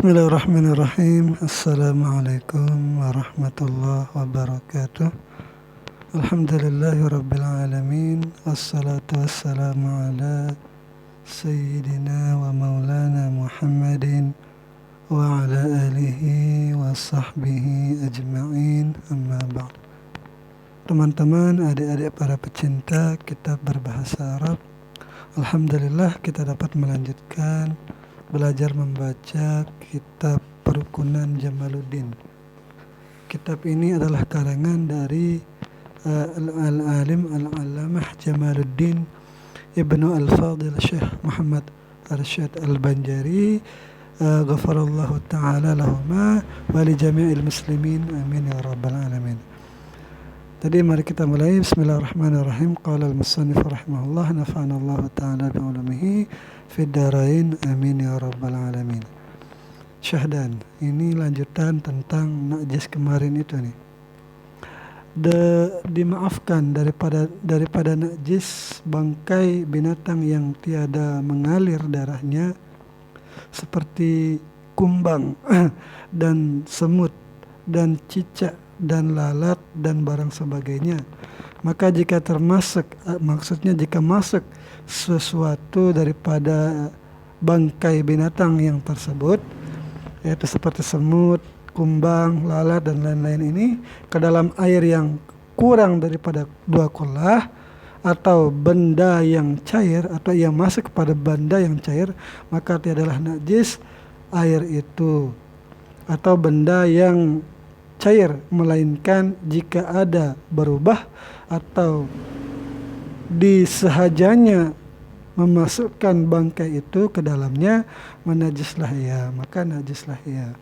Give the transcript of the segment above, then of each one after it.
Bismillahirrahmanirrahim. Assalamualaikum warahmatullahi wabarakatuh. Alhamdulillahi rabbil alamin. Wassalatu wassalamu ala sayyidina wa maulana Muhammadin wa ala alihi wa sahbihi ajma'in, amma ba'd. Teman-teman, adik-adik para pecinta kitab berbahasa Arab, alhamdulillah kita dapat melanjutkan belajar membaca kitab Perukunan Jamaluddin. Kitab ini adalah karangan dari al-alim al-allamah Jamaluddin Ibnu Al-Fadil Syekh Muhammad Arsyad Al-Banjari, ghafarallahu ta'ala lahuma wa li jami'il muslimin, amin ya rabbal alamin. Tadi mari kita mulai. Bismillahirrahmanirrahim. Qala al-musannif rahimahullah, nafa'ana Allah ta'ala bi'ulumihi fid darain, amin ya rabbal alamin. Syahdan, ini lanjutan tentang najis kemarin itu nih. Dimaafkan daripada najis bangkai binatang yang tiada mengalir darahnya, seperti kumbang dan semut dan cicak dan lalat dan barang sebagainya. Maka jika jika masuk sesuatu daripada bangkai binatang yang tersebut, yaitu seperti semut, kumbang, lalat dan lain-lain ini, ke dalam air yang kurang daripada 2 kullah, atau benda yang cair, atau yang masuk kepada benda yang cair, maka tiadalah najis air itu atau benda yang cair, melainkan jika ada berubah atau disehajanya memasukkan bangkai itu ke dalamnya, menajislah ia, maka najislah ia.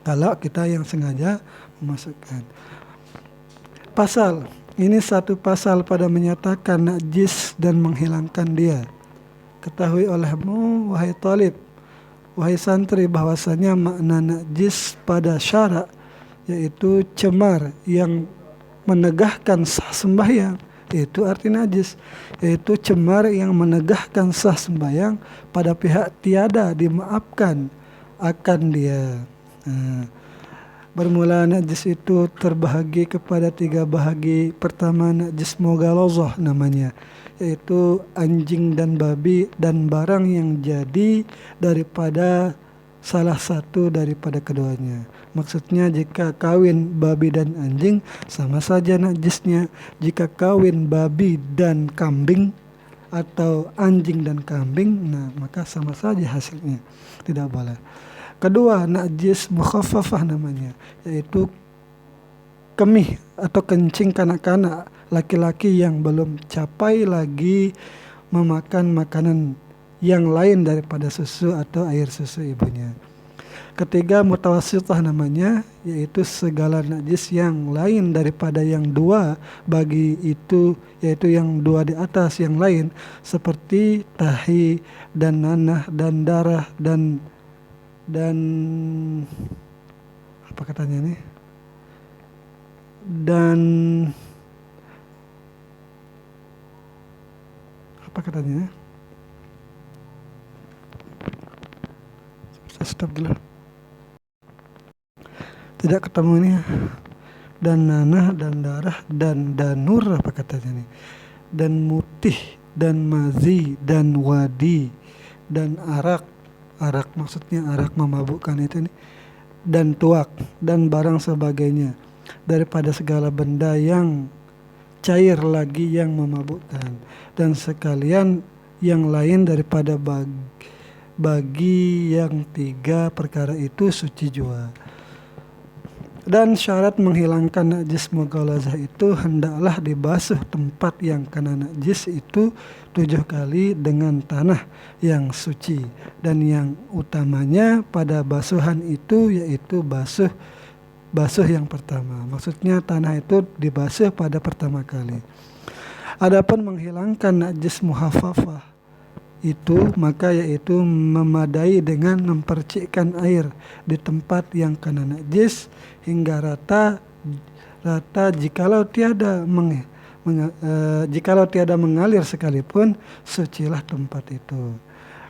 Kalau kita yang sengaja memasukkan. Pasal ini satu pasal pada menyatakan najis dan menghilangkan dia. Ketahui olehmu wahai talib, wahai santri, bahwasanya makna najis pada syarak yaitu cemar yang menegahkan sah sembahyang, itu arti najis, yaitu cemar yang menegahkan sah sembahyang pada pihak tiada dimaafkan akan dia. Bermula najis itu terbahagi kepada 3 bahagi. Pertama, najis mughalazah namanya, yaitu anjing dan babi dan barang yang jadi daripada salah satu daripada keduanya. Maksudnya jika kawin babi dan anjing sama saja najisnya. Jika kawin babi dan kambing atau anjing dan kambing, maka sama saja hasilnya, tidak boleh. Kedua, najis mukhaffafah namanya, yaitu kemih atau kencing kanak-kanak laki-laki yang belum capai lagi memakan makanan yang lain daripada susu atau air susu ibunya. Ketiga, mutawassithah namanya, yaitu segala najis yang lain daripada yang 2 bagi itu, yaitu yang 2 di atas yang lain, seperti tahi dan nanah dan darah dan apa katanya nih? Dan apa katanya? Stop dulu. Tidak ketemu ini. Dan nanah dan darah dan danur, apa katanya nih? Dan mutih dan mazi dan wadi dan arak maksudnya arak memabukkan itu nih, dan tuak dan barang sebagainya daripada segala benda yang cair lagi yang memabukkan, dan sekalian yang lain daripada bagi yang 3 perkara itu suci jua. Dan syarat menghilangkan najis mughalazah itu hendaklah dibasuh tempat yang kena najis itu 7 kali dengan tanah yang suci, dan yang utamanya pada basuhan itu yaitu basuh yang pertama. Maksudnya tanah itu dibasuh pada pertama kali. Adapun menghilangkan najis muhaffafah itu, maka yaitu memadai dengan mempercikkan air di tempat yang kena najis hingga rata jikalau tiada mengalir sekalipun, sucilah tempat itu.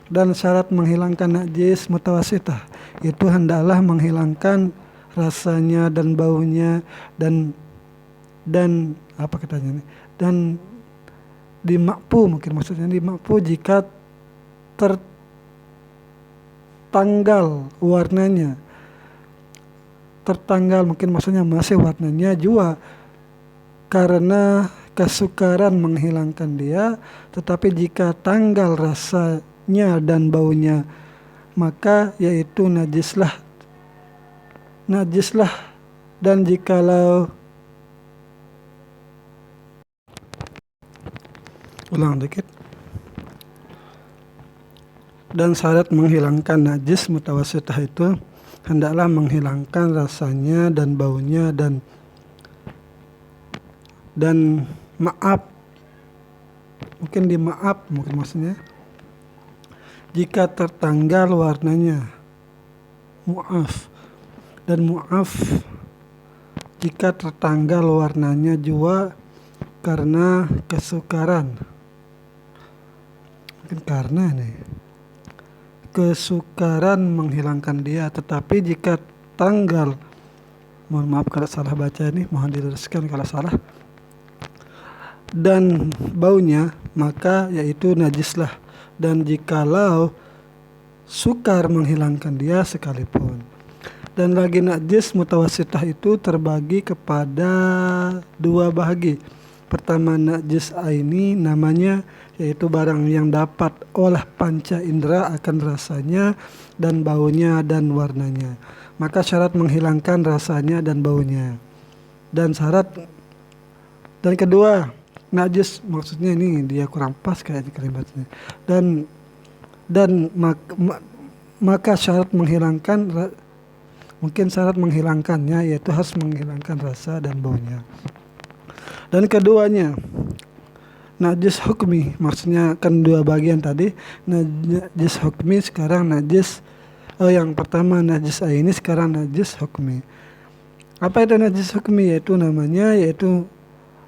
Dan syarat menghilangkan najis mutawassithah, itu hendaklah menghilangkan rasanya dan baunya dan apa katanya nih, dan dimakpu, mungkin maksudnya dimakpu jika tertanggal warnanya, tertanggal mungkin maksudnya masih warnanya jua karena kesukaran menghilangkan dia, tetapi jika tanggal rasanya dan baunya maka yaitu najislah. Dan jikalau ulang dikit, dan syarat menghilangkan najis mutawasitah itu hendaklah menghilangkan rasanya dan baunya dan maaf, mungkin maksudnya jika tertanggal warnanya, muaf jika tertanggal warnanya jua karena kesukaran, mungkin karena kesukaran menghilangkan dia, tetapi jika tanggal, mohon maaf kalau salah baca ini, mohon diluruskan kalau salah, dan baunya maka yaitu najislah. Dan jikalau sukar menghilangkan dia sekalipun. Dan lagi najis mutawasitah itu terbagi kepada dua bahagi. Pertama najis aini namanya, yaitu barang yang dapat olah panca indera akan rasanya dan baunya dan warnanya. Maka syarat menghilangkan rasanya dan baunya. Dan kedua najis, maksudnya ini dia kurang pas kayak kalimatnya. Maka syarat menghilangkan, mungkin syarat menghilangkannya yaitu harus menghilangkan rasa dan baunya. Dan keduanya najis hukmi, maksudnya kan dua bagian tadi, najis hukmi, sekarang najis yang pertama najis aini, sekarang najis hukmi. Apa itu najis hukmi? Yaitu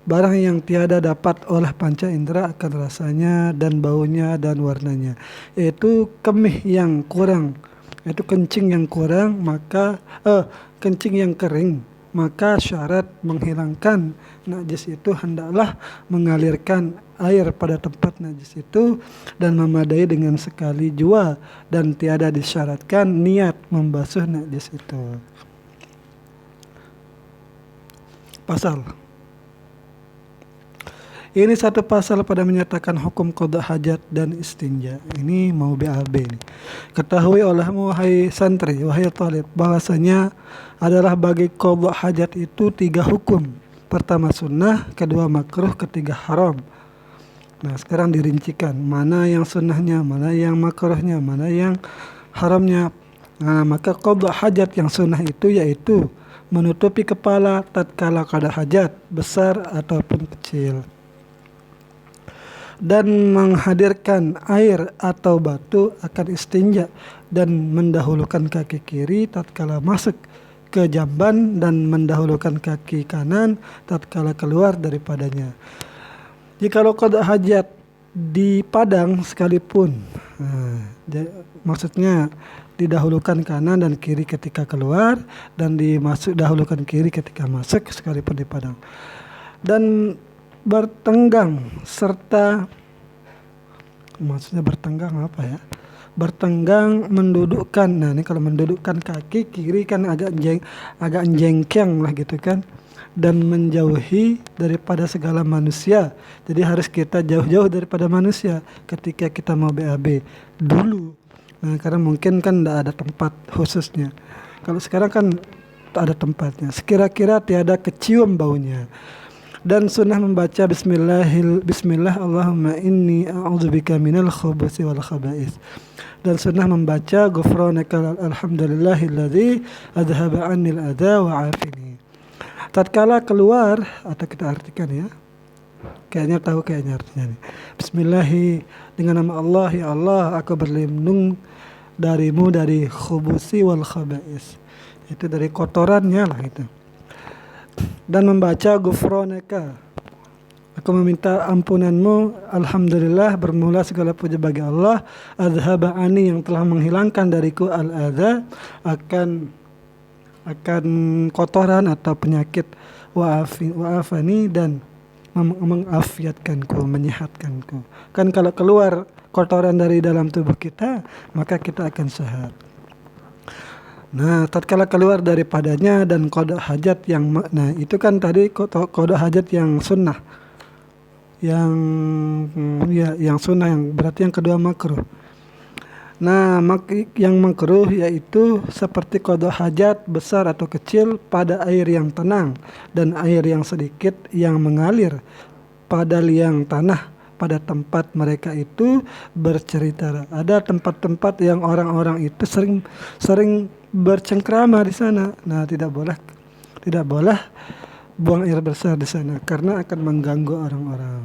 barang yang tiada dapat olah panca indera akan rasanya dan baunya dan warnanya, yaitu kemih yang kurang, yaitu kencing yang kurang, maka kencing yang kering, maka syarat menghilangkan najis itu hendaklah mengalirkan air pada tempat najis itu dan memadai dengan sekali jua, dan tiada disyaratkan niat membasuh najis itu. Pasal ini satu pasal pada menyatakan hukum qada hajat dan istinja. Ini mau BAB nih. Ketahui olehmu wahai santri, wahai talib, bahwasanya adalah bagi qada hajat itu 3 hukum. Pertama sunnah, kedua makruh, ketiga haram. Nah sekarang dirincikan mana yang sunnahnya, mana yang makruhnya, mana yang haramnya. Nah maka qada hajat yang sunnah itu yaitu menutupi kepala tatkala qada hajat besar ataupun kecil, dan menghadirkan air atau batu akan istinja, dan mendahulukan kaki kiri tatkala masuk ke jamban dan mendahulukan kaki kanan tatkala keluar daripadanya. Jikalau qada hajat di padang sekalipun, maksudnya didahulukan kanan dan kiri ketika keluar, dan dahulukan kiri ketika masuk sekalipun di padang, dan bertenggang serta, maksudnya bertenggang apa ya? Bertenggang mendudukkan. Nah ini kalau mendudukkan kaki kiri kan agak jengkeng lah gitu kan, dan menjauhi daripada segala manusia. Jadi harus kita jauh-jauh daripada manusia ketika kita mau BAB dulu. Nah karena mungkin kan tidak ada tempat khususnya. Kalau sekarang kan tak ada tempatnya. Sekira-kira tiada kecium baunya. Dan sunnah membaca Bismillah Allahumma inni a'udzubika minal khubuthi wal khaba'ith. Dan sunnah membaca Ghufranaka alhamdulillahilladzi adhaba 'annil adha wa 'afini. Tatkala keluar, atau kita artikan ya, kayaknya artinya nih. Bismillahi, dengan nama Allah, ya Allah aku berlindung darimu dari khubuthi wal khaba'ith, itu dari kotorannya lah itu. Dan membaca Ghufranaka Aku meminta ampunanmu. Alhamdulillah, bermula segala puja bagi Allah. Adhaba ani, yang telah menghilangkan dariku al-adha, akan kotoran atau penyakit, wa'afani, dan mengafiatkanku, menyehatkanku. Kan kalau keluar kotoran dari dalam tubuh kita, maka kita akan sehat. Nah, tatkala keluar daripadanya dan qada hajat nah itu kan tadi qada hajat yang sunnah, yang sunnah, yang berarti yang kedua makruh. Nah, yang makruh yaitu seperti qada hajat besar atau kecil pada air yang tenang dan air yang sedikit yang mengalir pada liang tanah pada tempat mereka itu bercerita. Ada tempat-tempat yang orang-orang itu sering bercengkrama di sana. Nah, tidak boleh buang air besar di sana karena akan mengganggu orang-orang.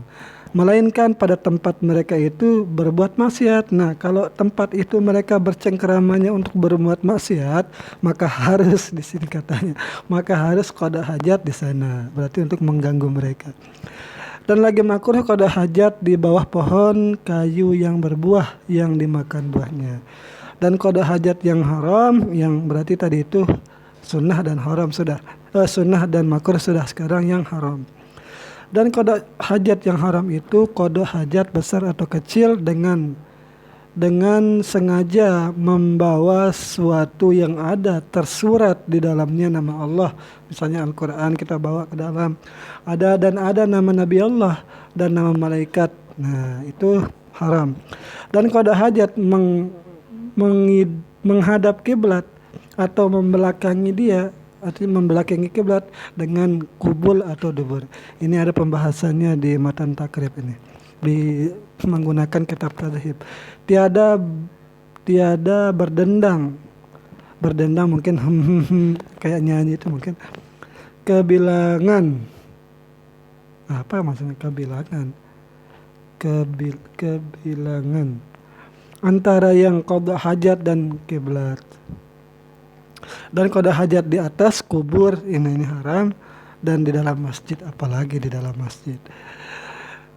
Melainkan pada tempat mereka itu berbuat maksiat. Nah, kalau tempat itu mereka bercengkeramanya untuk berbuat maksiat, maka harus di sini katanya, maka harus qada hajat di sana. Berarti untuk mengganggu mereka. Dan lagi makruh qada hajat di bawah pohon kayu yang berbuah yang dimakan buahnya. Dan qada hajat yang haram, yang berarti tadi itu sunnah dan haram sudah. Sunnah dan makruh sudah, sekarang yang haram. Dan qada hajat yang haram itu qada hajat besar atau kecil dengan sengaja membawa sesuatu yang ada tersurat di dalamnya nama Allah. Misalnya Al-Quran kita bawa ke dalam, ada nama Nabi Allah dan nama malaikat. Nah, itu haram. Dan qada hajat menghadap kiblat atau membelakangi dia, artinya membelakangi kiblat dengan kubul atau dubur. Ini ada pembahasannya di matan takrib ini, menggunakan kitab tadhib. Tiada berdendang mungkin kayak nyanyi itu mungkin. Kebilangan, apa maksudnya kebilangan? Kebilangan antara yang qada hajat dan kiblat. Dan qada hajat di atas kubur ini haram, dan di dalam masjid, apalagi di dalam masjid.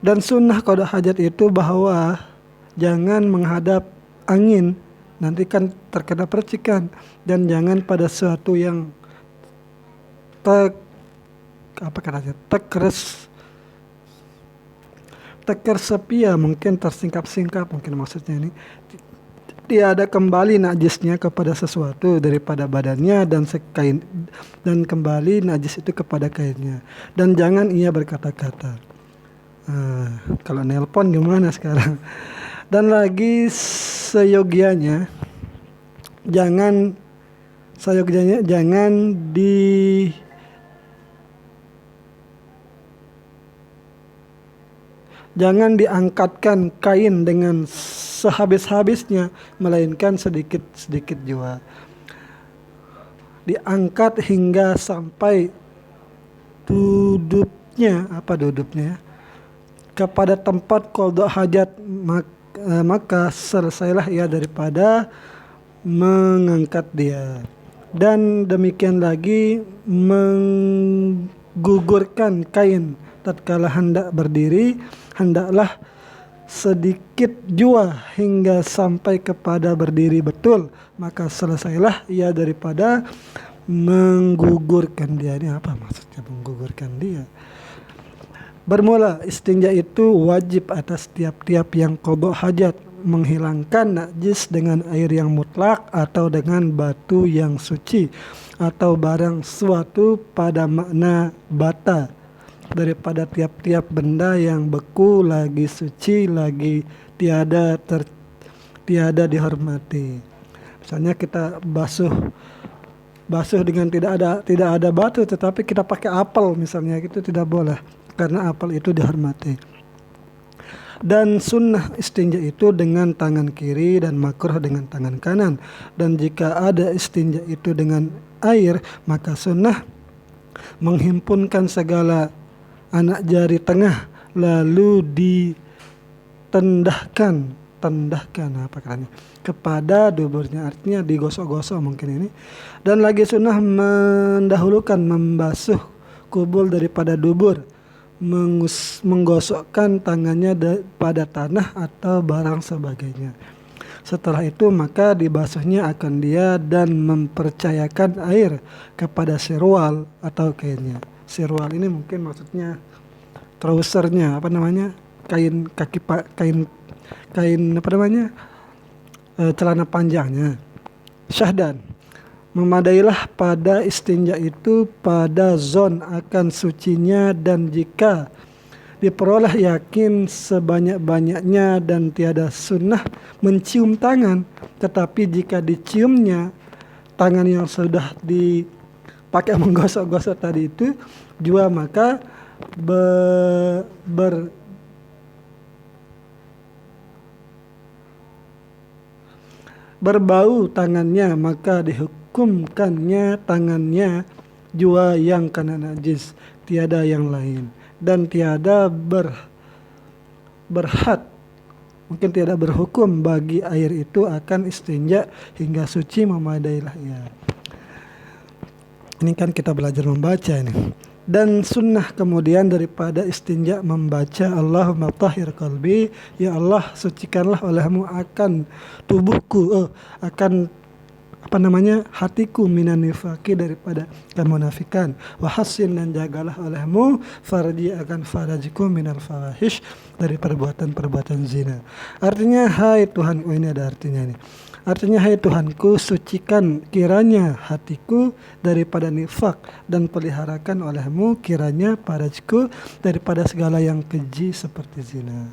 Dan sunnah qada hajat itu bahwa jangan menghadap angin, nanti kan terkena percikan, dan jangan pada sesuatu yang tekersepia, mungkin tersingkap-singkap, mungkin maksudnya ini. Tiada kembali najisnya kepada sesuatu daripada badannya dan kembali najis itu kepada kainnya. Dan jangan ia berkata-kata. Kalau nelpon gimana sekarang? Dan lagi seyogianya jangan diangkatkan kain dengan sehabis-habisnya, melainkan sedikit-sedikit jua. Diangkat hingga sampai dudupnya kepada tempat qada hajat, maka selesailah ia daripada mengangkat dia. Dan demikian lagi menggugurkan kain tatkala hendak berdiri, hendaklah sedikit jua hingga sampai kepada berdiri betul, maka selesailah ia daripada menggugurkan dia. Ini apa maksudnya menggugurkan dia? Bermula istinja itu wajib atas tiap-tiap yang qada hajat, menghilangkan najis dengan air yang mutlak atau dengan batu yang suci atau barang suatu pada makna bata, daripada tiap-tiap benda yang beku, lagi suci, lagi tiada dihormati. Misalnya kita basuh dengan tidak ada batu, tetapi kita pakai apel misalnya, itu tidak boleh karena apel itu dihormati. Dan sunnah istinja itu dengan tangan kiri dan makruh dengan tangan kanan. Dan jika ada istinja itu dengan air, maka sunnah menghimpunkan segala anak jari tengah lalu ditendahkan apa katanya kepada duburnya, artinya digosok-gosok mungkin ini. Dan lagi sunnah mendahulukan membasuh kubul daripada dubur, menggosokkan tangannya pada tanah atau barang sebagainya. Setelah itu maka dibasuhnya akan dia dan mempercayakan air kepada sirwal atau kainnya. Sirwal ini mungkin maksudnya trousernya, apa namanya, kain kaki kain kain apa namanya, celana panjangnya. Syahdan, memadailah pada istinja itu pada zon akan sucinya, dan jika diperoleh yakin sebanyak-banyaknya dan tiada sunnah mencium tangan, tetapi jika diciumnya tangan yang sudah dipakai menggosok-gosok tadi itu jua, maka berbau tangannya, maka dihukumkannya tangannya jua yang kena najis, tiada yang lain. Dan tiada berhad, mungkin tiada berhukum bagi air itu akan istinja hingga suci, memadailah ia. Ini kan kita belajar membaca ini. Dan sunnah kemudian daripada istinja membaca Allahumma tahhir qalbi, ya Allah sucikanlah olehmu akan tubuhku, akan hatiku minan nifaqi, daripada kemunafikan, wa hassin, dan jagalah olehmu farji, akan farajku minal fawahish, dari perbuatan-perbuatan zina. Artinya, hai Tuhanku, ini ada artinya nih. Artinya, hai Tuhanku, sucikan kiranya hatiku daripada nifak, dan peliharakan olehmu kiranya farajku daripada segala yang keji seperti zina.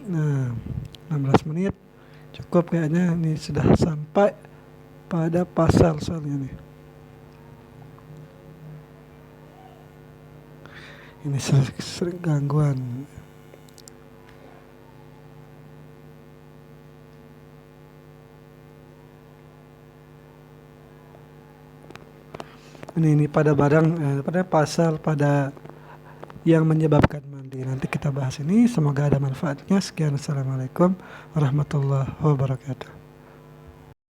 Nah, 16 menit cukup kayaknya, ini sudah sampai pada pasal soalnya nih. Ini sering gangguan. Ini pada pada pasal pada yang menyebabkan mandi. Nanti kita bahas ini, semoga ada manfaatnya. Sekian, assalamualaikum warahmatullahi wabarakatuh.